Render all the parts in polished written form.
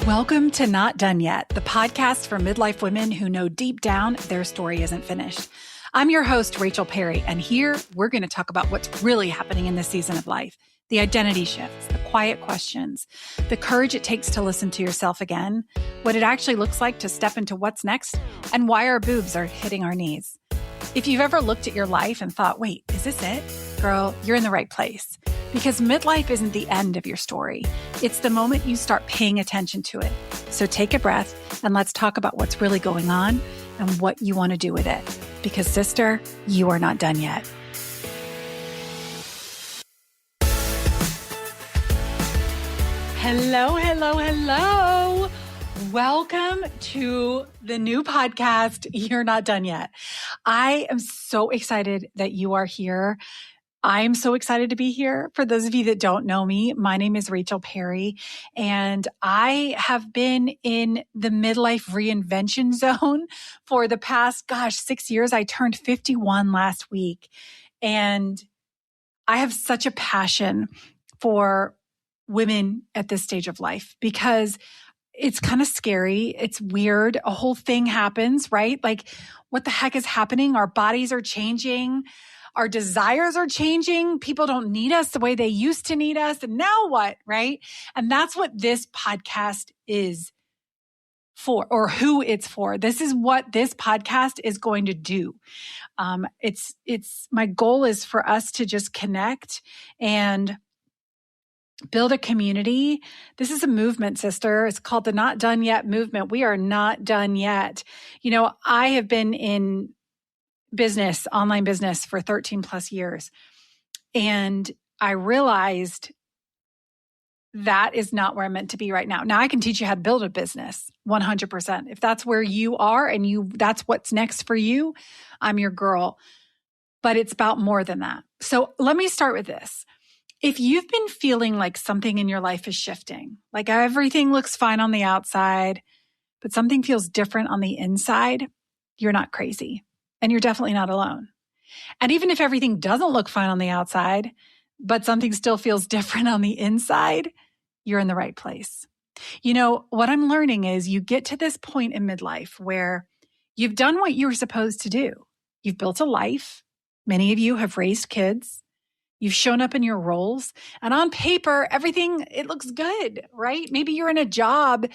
Welcome to Not Done Yet, the podcast for midlife women who know deep down their story isn't finished. I'm your host, Rachel Perry, and here we're going to talk about what's really happening in this season of life, the identity shifts, the quiet questions, the courage it takes to listen to yourself again, what it actually looks like to step into what's next, and why our boobs are hitting our knees. If you've ever looked at your life and thought, wait, is this it? Girl, you're in the right place. Because midlife isn't the end of your story. It's the moment you start paying attention to it. So take a breath and let's talk about what's really going on and what you want to do with it. Because sister, you are not done yet. Hello. Welcome to the new podcast, You're Not Done Yet. I am so excited that you are here. I'm so excited to be here. For those of you that don't know me, my name is Rachel Perry, and I have been in the midlife reinvention zone for the past, 6 years. I turned 51 last week, and I have such a passion for women at this stage of life because it's kind of scary. It's weird. A whole thing happens, right? Like, what the heck is happening? Our bodies are changing. Our desires are changing. People don't need us the way they used to need us. And now what, right? And that's what this podcast is for, or who it's for. This is what this podcast is going to do. It's my goal is for us to just connect and build a community. This is a movement, sister. It's called the Not Done Yet movement. We are not done yet. You know, I have been in online business for 13 plus years. And I realized that is not where I'm meant to be right now. Now I can teach you how to build a business 100%. If that's where you are and that's what's next for you, I'm your girl. But it's about more than that. So let me start with this. If you've been feeling like something in your life is shifting, like everything looks fine on the outside, but something feels different on the inside, you're not crazy. And you're definitely not alone. And even if everything doesn't look fine on the outside, but something still feels different on the inside, you're in the right place. You know, what I'm learning is you get to this point in midlife where you've done what you were supposed to do. You've built a life. Many of you have raised kids. You've shown up in your roles. And on paper, it looks good, right? Maybe you're in a job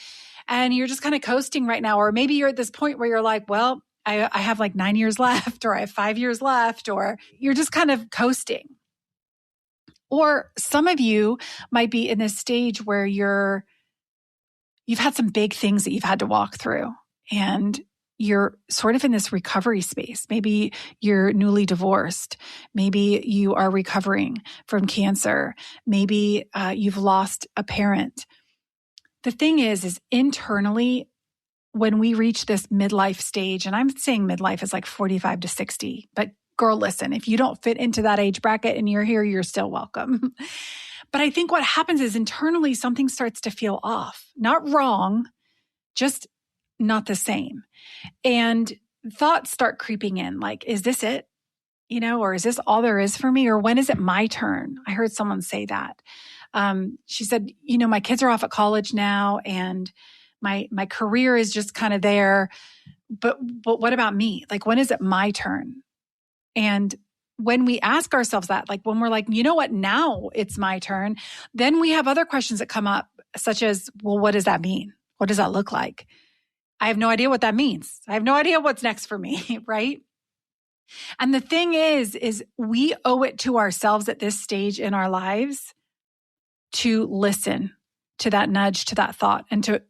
and you're just kind of coasting right now. Or maybe you're at this point where you're like, well, I have like 9 years left, or I have 5 years left, or you're just kind of coasting. Or some of you might be in this stage where you've had some big things that you've had to walk through, and you're sort of in this recovery space. Maybe you're newly divorced. Maybe you are recovering from cancer. Maybe you've lost a parent. The thing is internally, when we reach this midlife stage, and I'm saying midlife is like 45 to 60, but girl, listen, if you don't fit into that age bracket and you're here, you're still welcome. But I think what happens is internally something starts to feel off, not wrong, just not the same. And thoughts start creeping in like, is this it? You know, or is this all there is for me? Or when is it my turn? I heard someone say that. She said, you know, my kids are off at college now and my career is just kind of there, but what about me? Like, when is it my turn? And when we ask ourselves that, like when we're like, you know what, now it's my turn, then we have other questions that come up, such as, well, what does that mean? What does that look like? I have no idea what that means. I have no idea what's next for me, right? And the thing is we owe it to ourselves at this stage in our lives to listen to that nudge, to that thought, and to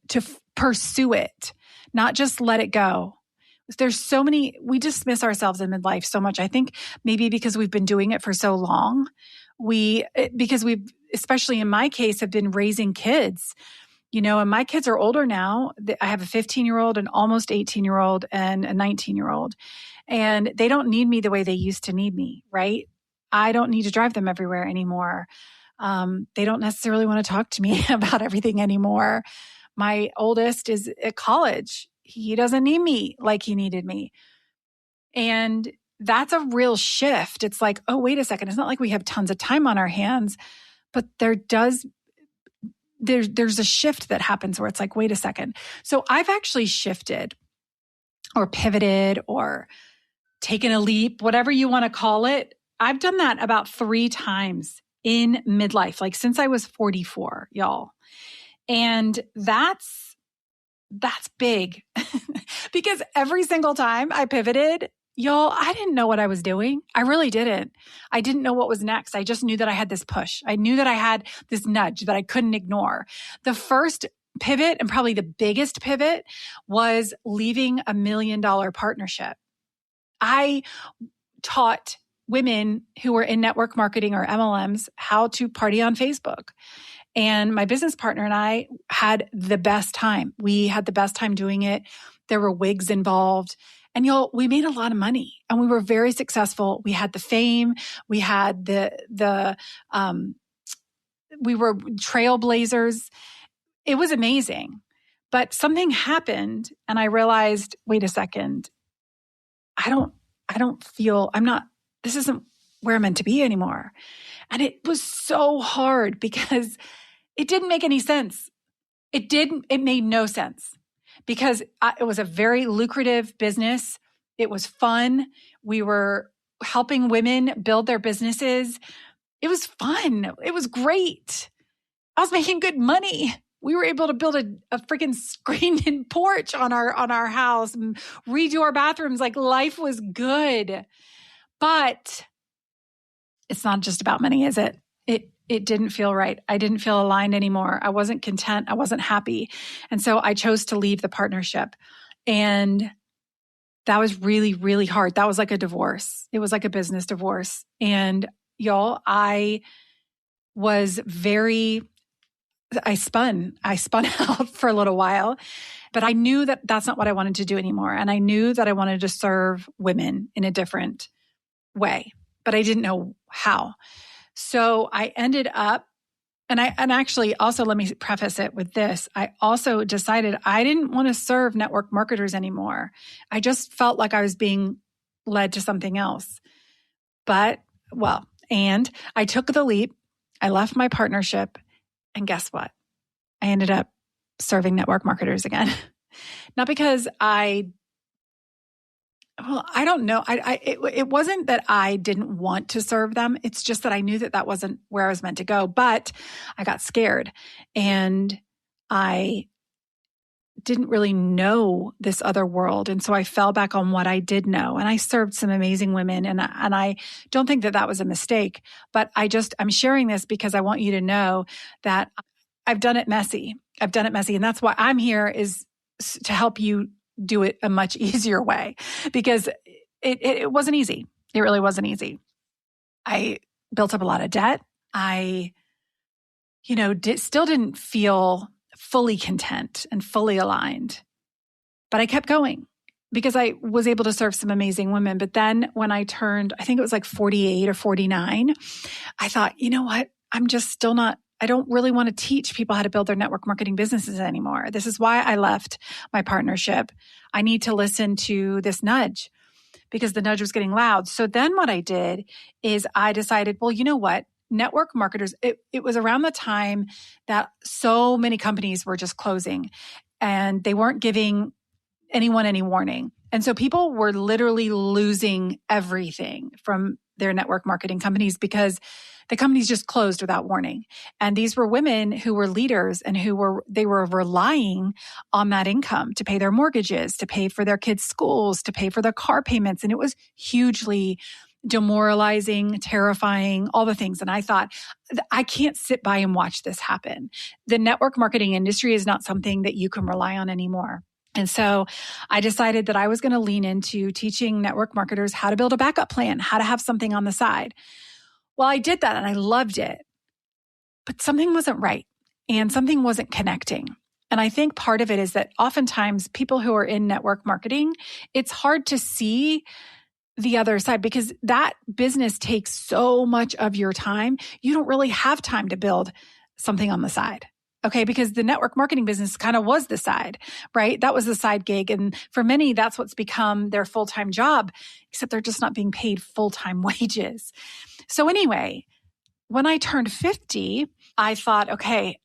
pursue it, not just let it go. We dismiss ourselves in midlife so much. I think maybe because we've been doing it for so long, because we've, especially in my case, have been raising kids, you know, and my kids are older now. I have a 15-year-old, an almost 18-year-old, and a 19-year-old, and they don't need me the way they used to need me, right? I don't need to drive them everywhere anymore. They don't necessarily want to talk to me about everything anymore. My oldest is at college. He doesn't need me like he needed me. And that's a real shift. It's like, oh, wait a second. It's not like we have tons of time on our hands, but there does there's a shift that happens where it's like, wait a second. So I've actually shifted or pivoted or taken a leap, whatever you want to call it. I've done that about 3 times in midlife, like since I was 44, y'all. And that's big because every single time I pivoted, y'all, I didn't know what I was doing. I really didn't. I didn't know what was next. I just knew that I had this push. I knew that I had this nudge that I couldn't ignore. The first pivot, and probably the biggest pivot, was leaving a $1 million partnership. I taught women who were in network marketing or MLMs how to party on Facebook. And my business partner and I had the best time. We had the best time doing it. There were wigs involved. And y'all, we made a lot of money and we were very successful. We had the fame. We had we were trailblazers. It was amazing. But something happened and I realized, wait a second, this isn't where I'm meant to be anymore. And it was so hard because it didn't make any sense. It made no sense because it was a very lucrative business. It was fun. We were helping women build their businesses. It was fun. It was great. I was making good money. We were able to build a freaking screened-in porch on our house and redo our bathrooms. Like life was good. But it's not just about money, is it? It didn't feel right. I didn't feel aligned anymore. I wasn't content. I wasn't happy. And so I chose to leave the partnership. And that was really, really hard. That was like a divorce. It was like a business divorce. And y'all, I spun out for a little while, but I knew that that's not what I wanted to do anymore. And I knew that I wanted to serve women in a different way, but I didn't know how. So I ended up, and actually also let me preface it with this. I also decided I didn't want to serve network marketers anymore. I just felt like I was being led to something else. And I took the leap. I left my partnership. And guess what? I ended up serving network marketers again. Not because I don't know. It wasn't that I didn't want to serve them. It's just that I knew that wasn't where I was meant to go. But I got scared and I didn't really know this other world. And so I fell back on what I did know. And I served some amazing women. And I don't think that was a mistake. But I'm sharing this because I want you to know that I've done it messy. And that's why I'm here, is to help you do it a much easier way, because it wasn't easy. It really wasn't easy. I built up a lot of debt. I, still didn't feel fully content and fully aligned, but I kept going because I was able to serve some amazing women. But then when I turned, I think it was like 48 or 49, I thought, you know what? I'm just still not, I don't really want to teach people how to build their network marketing businesses anymore. This is why I left my partnership. I need to listen to this nudge because the nudge was getting loud. So then what I did is I decided, well, you know what? Network marketers, it was around the time that so many companies were just closing and they weren't giving anyone any warning. And so people were literally losing everything from their network marketing companies because the companies just closed without warning. And these were women who were leaders and they were relying on that income to pay their mortgages, to pay for their kids' schools, to pay for their car payments. And it was hugely demoralizing, terrifying, all the things. And I thought, I can't sit by and watch this happen. The network marketing industry is not something that you can rely on anymore. And so I decided that I was going to lean into teaching network marketers how to build a backup plan, how to have something on the side. Well, I did that and I loved it, but something wasn't right and something wasn't connecting. And I think part of it is that oftentimes people who are in network marketing, it's hard to see the other side because that business takes so much of your time. You don't really have time to build something on the side. Okay, because the network marketing business kind of was the side, right? That was the side gig. And for many, that's what's become their full-time job, except they're just not being paid full-time wages. So anyway, when I turned 50, I thought, okay,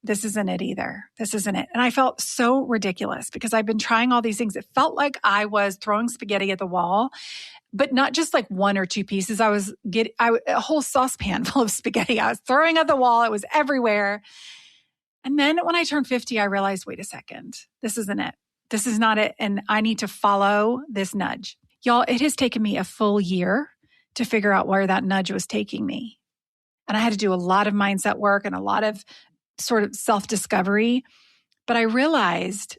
this isn't it either. This isn't it. And I felt so ridiculous because I've been trying all these things. It felt like I was throwing spaghetti at the wall, but not just like one or two pieces. I was getting a whole saucepan full of spaghetti. I was throwing at the wall. It was everywhere. And then when I turned 50, I realized, wait a second, this isn't it. This is not it. And I need to follow this nudge. Y'all, it has taken me a full year to figure out where that nudge was taking me. And I had to do a lot of mindset work and a lot of sort of self-discovery. But I realized,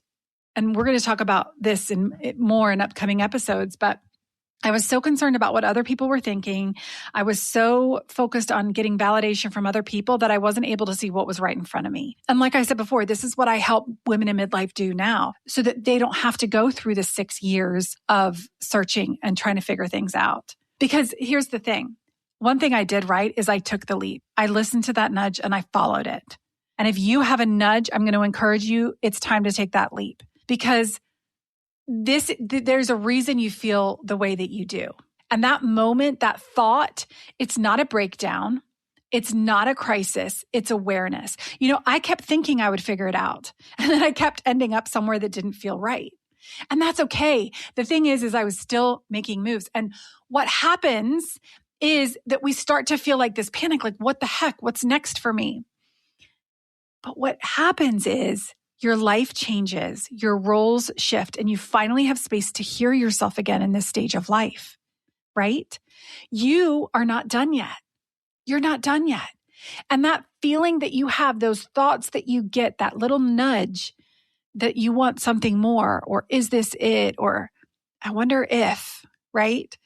and we're going to talk about this more in upcoming episodes, but I was so concerned about what other people were thinking. I was so focused on getting validation from other people that I wasn't able to see what was right in front of me. And like I said before, this is what I help women in midlife do now so that they don't have to go through the 6 years of searching and trying to figure things out. Because here's the thing. One thing I did right is I took the leap. I listened to that nudge and I followed it. And if you have a nudge, I'm going to encourage you, it's time to take that leap because there's a reason you feel the way that you do. And that moment, that thought, it's not a breakdown. It's not a crisis. It's awareness. You know, I kept thinking I would figure it out. And then I kept ending up somewhere that didn't feel right. And that's okay. The thing is I was still making moves. And what happens is that we start to feel like this panic, like, what the heck? What's next for me? But what happens is your life changes, your roles shift, and you finally have space to hear yourself again in this stage of life, right? You are not done yet. You're not done yet. And that feeling that you have, those thoughts that you get, that little nudge that you want something more, or is this it? Or I wonder if, right?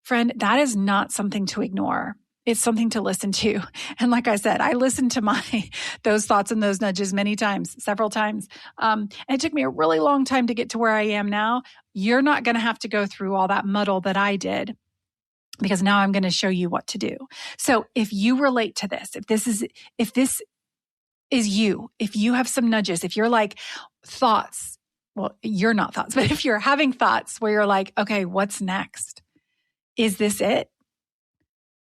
Friend, that is not something to ignore. It's something to listen to. And like I said, I listened to those thoughts and those nudges many times, several times. And it took me a really long time to get to where I am now. You're not going to have to go through all that muddle that I did because now I'm going to show you what to do. So if you relate to this, if this is you, if you have some nudges, if you're like thoughts, well, you're not thoughts, but if you're having thoughts where you're like, okay, what's next? Is this it?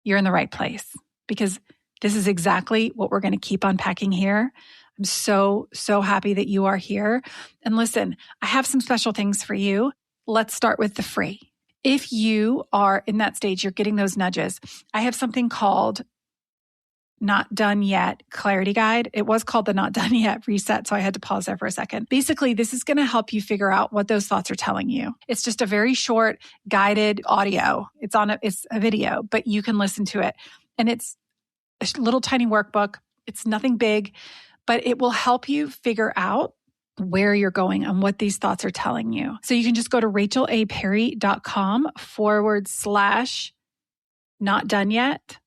You're in the right place because this is exactly what we're going to keep unpacking here. I'm so, so happy that you are here. And listen, I have some special things for you. Let's start with the free. If you are in that stage, you're getting those nudges. I have something called Not Done Yet Clarity Guide. It was called the Not Done Yet Reset, so I had to pause there for a second. Basically, this is going to help you figure out what those thoughts are telling you. It's just a very short guided audio. It's a video, but you can listen to it. And it's a little tiny workbook. It's nothing big, but it will help you figure out where you're going and what these thoughts are telling you. So you can just go to rachelaperry.com/not done yet.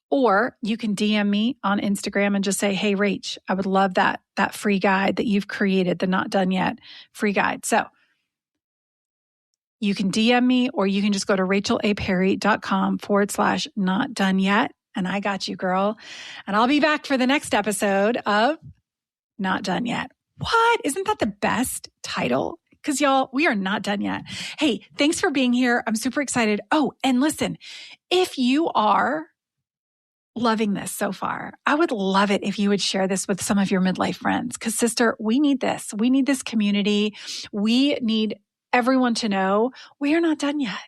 Or you can DM me on Instagram and just say, hey, Rach, I would love that free guide that you've created, the Not Done Yet free guide. So you can DM me or you can just go to rachelaperry.com/not done yet. And I got you, girl. And I'll be back for the next episode of Not Done Yet. What? Isn't that the best title? Because y'all, we are not done yet. Hey, thanks for being here. I'm super excited. Oh, and listen, if you are loving this so far, I would love it if you would share this with some of your midlife friends. Because sister, we need this. We need this community. We need everyone to know we are not done yet.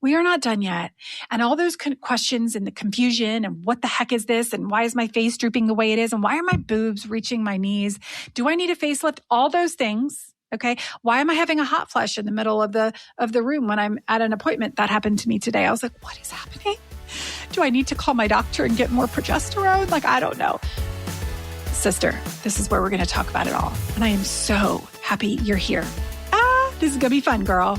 We are not done yet. And all those questions and the confusion and what the heck is this? And why is my face drooping the way it is? And why are my boobs reaching my knees? Do I need a facelift? All those things. Okay. Why am I having a hot flush in the middle of the room when I'm at an appointment? That happened to me today. I was like, what is happening? Do I need to call my doctor and get more progesterone? Like, I don't know. Sister, this is where we're going to talk about it all. And I am so happy you're here. This is going to be fun, girl.